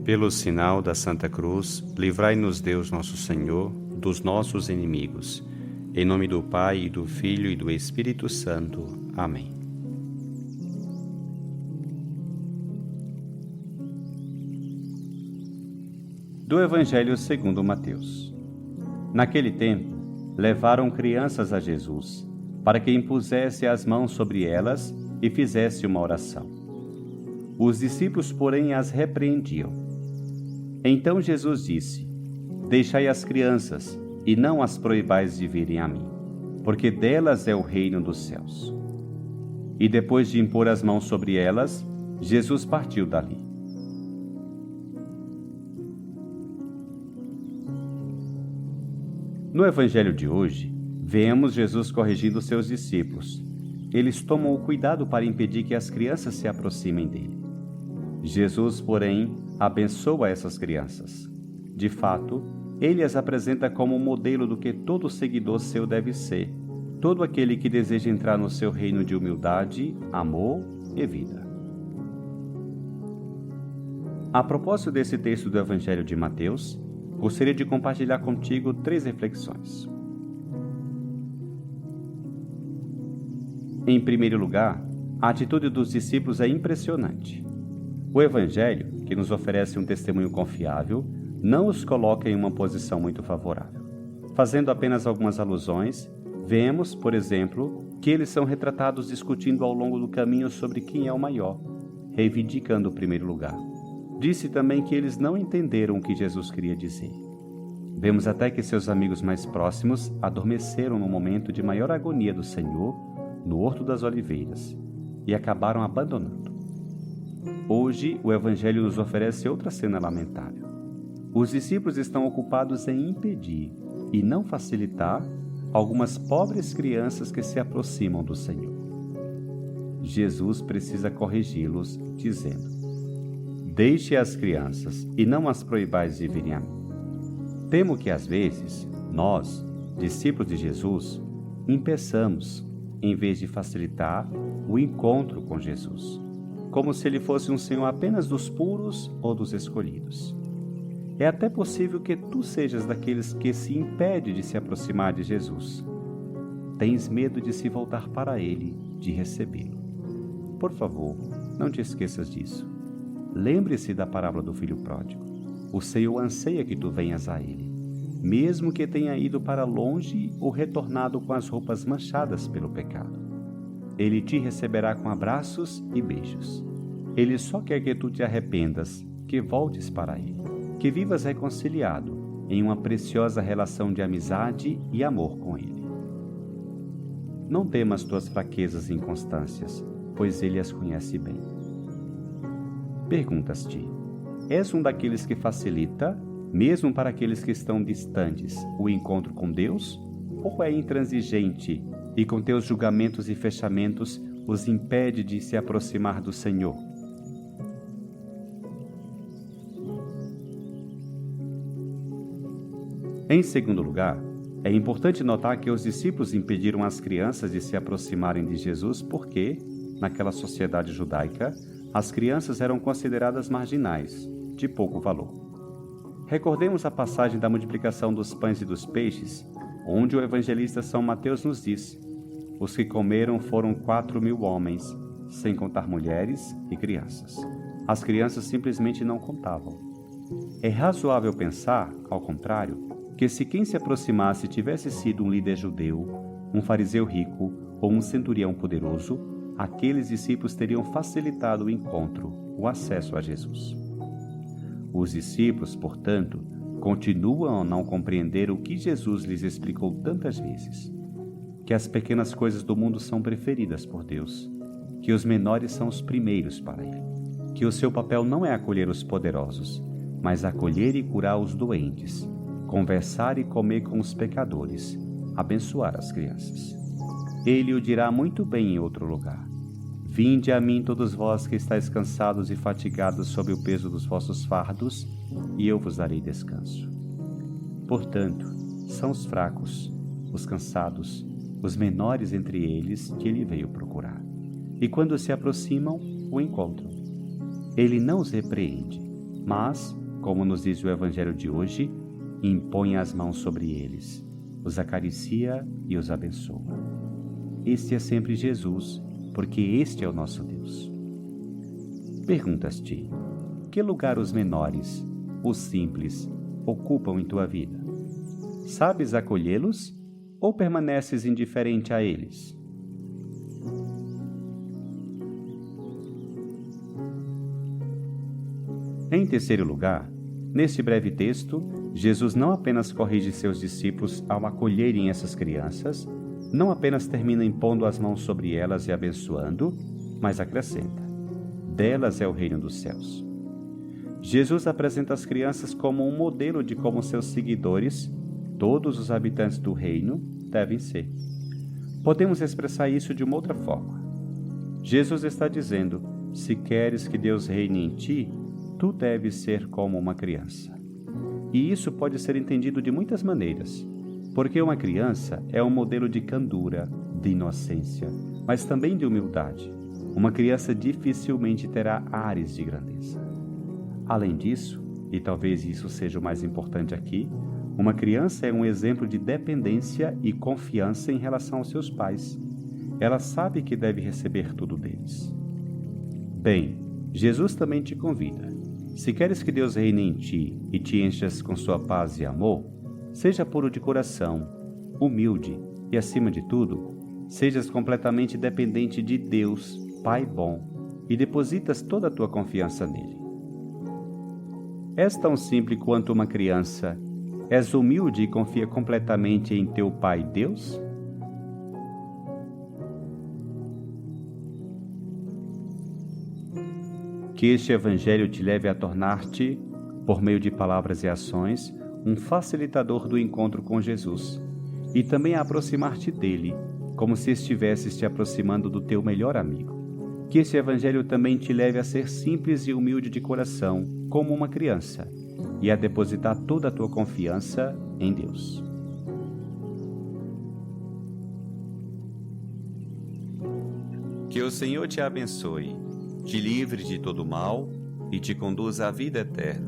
Pelo sinal da Santa Cruz, livrai-nos Deus nosso Senhor dos nossos inimigos. Em nome do Pai, e do Filho e do Espírito Santo. Amém. Do Evangelho segundo Mateus. Naquele tempo, levaram crianças a Jesus, para que impusesse as mãos sobre elas e fizesse uma oração. Os discípulos, porém, as repreendiam. Então Jesus disse: Deixai as crianças, e não as proibais de virem a mim, porque delas é o reino dos céus. E depois de impor as mãos sobre elas, Jesus partiu dali. No Evangelho de hoje, vemos Jesus corrigindo seus discípulos. Eles tomam o cuidado para impedir que as crianças se aproximem dele. Jesus, porém, abençoa essas crianças. De fato, ele as apresenta como um modelo do que todo seguidor seu deve ser, todo aquele que deseja entrar no seu reino de humildade, amor e vida. A propósito desse texto do Evangelho de Mateus, gostaria de compartilhar contigo 3 reflexões. Em primeiro lugar, a atitude dos discípulos é impressionante. O Evangelho, que nos oferece um testemunho confiável, não os coloca em uma posição muito favorável. Fazendo apenas algumas alusões, vemos, por exemplo, que eles são retratados discutindo ao longo do caminho sobre quem é o maior, reivindicando o primeiro lugar. Disse também que eles não entenderam o que Jesus queria dizer. Vemos até que seus amigos mais próximos adormeceram no momento de maior agonia do Senhor, no Horto das Oliveiras, e acabaram abandonando. Hoje, o Evangelho nos oferece outra cena lamentável. Os discípulos estão ocupados em impedir e não facilitar algumas pobres crianças que se aproximam do Senhor. Jesus precisa corrigi-los, dizendo: Deixe as crianças e não as proibais de virem a mim. Temo que, às vezes, nós, discípulos de Jesus, impeçamos, em vez de facilitar, o encontro com Jesus, como se ele fosse um Senhor apenas dos puros ou dos escolhidos. É até possível que tu sejas daqueles que se impede de se aproximar de Jesus. Tens medo de se voltar para ele, de recebê-lo. Por favor, não te esqueças disso. Lembre-se da parábola do filho pródigo. O Senhor anseia que tu venhas a ele, mesmo que tenha ido para longe ou retornado com as roupas manchadas pelo pecado. Ele te receberá com abraços e beijos. Ele só quer que tu te arrependas, que voltes para ele, que vivas reconciliado em uma preciosa relação de amizade e amor com ele. Não temas tuas fraquezas e inconstâncias, pois ele as conhece bem. Perguntas-te: és um daqueles que facilita, mesmo para aqueles que estão distantes, o encontro com Deus? Ou é intransigente e com teus julgamentos e fechamentos os impede de se aproximar do Senhor? Em segundo lugar, é importante notar que os discípulos impediram as crianças de se aproximarem de Jesus porque, naquela sociedade judaica, as crianças eram consideradas marginais, de pouco valor. Recordemos a passagem da multiplicação dos pães e dos peixes, onde o evangelista São Mateus nos diz: os que comeram foram 4.000 homens, sem contar mulheres e crianças. As crianças simplesmente não contavam. É razoável pensar, ao contrário, que se quem se aproximasse tivesse sido um líder judeu, um fariseu rico ou um centurião poderoso, aqueles discípulos teriam facilitado o encontro, o acesso a Jesus. Os discípulos, portanto, continuam a não compreender o que Jesus lhes explicou tantas vezes: que as pequenas coisas do mundo são preferidas por Deus, que os menores são os primeiros para Ele, que o seu papel não é acolher os poderosos, mas acolher e curar os doentes, conversar e comer com os pecadores, abençoar as crianças. Ele o dirá muito bem em outro lugar: vinde a mim todos vós que estáis cansados e fatigados sob o peso dos vossos fardos, e eu vos darei descanso. Portanto, são os fracos, os cansados, os menores entre eles que ele veio procurar. E quando se aproximam, o encontram. Ele não os repreende, mas, como nos diz o Evangelho de hoje, impõe as mãos sobre eles, os acaricia e os abençoa. Este é sempre Jesus, porque este é o nosso Deus. Perguntas-te: que lugar os menores, os simples, ocupam em tua vida? Sabes acolhê-los ou permaneces indiferente a eles? Em terceiro lugar, neste breve texto, Jesus não apenas corrige seus discípulos ao acolherem essas crianças, não apenas termina impondo as mãos sobre elas e abençoando, mas acrescenta: delas é o reino dos céus. Jesus apresenta as crianças como um modelo de como seus seguidores, todos os habitantes do reino, devem ser. Podemos expressar isso de uma outra forma. Jesus está dizendo: se queres que Deus reine em ti, tu deves ser como uma criança. E isso pode ser entendido de muitas maneiras, porque uma criança é um modelo de candura, de inocência, mas também de humildade. Uma criança dificilmente terá ares de grandeza. Além disso, e talvez isso seja o mais importante aqui, uma criança é um exemplo de dependência e confiança em relação aos seus pais. Ela sabe que deve receber tudo deles. Bem, Jesus também te convida. Se queres que Deus reine em ti e te enchas com sua paz e amor, seja puro de coração, humilde e, acima de tudo, sejas completamente dependente de Deus, Pai bom, e depositas toda a tua confiança nele. És tão simples quanto uma criança? És humilde e confia completamente em teu Pai Deus? Que este Evangelho te leve a tornar-te, por meio de palavras e ações, um facilitador do encontro com Jesus, e também a aproximar-te dele, como se estivesses te aproximando do teu melhor amigo. Que este Evangelho também te leve a ser simples e humilde de coração, como uma criança, e a depositar toda a tua confiança em Deus. Que o Senhor te abençoe, te livre de todo mal e te conduza à vida eterna.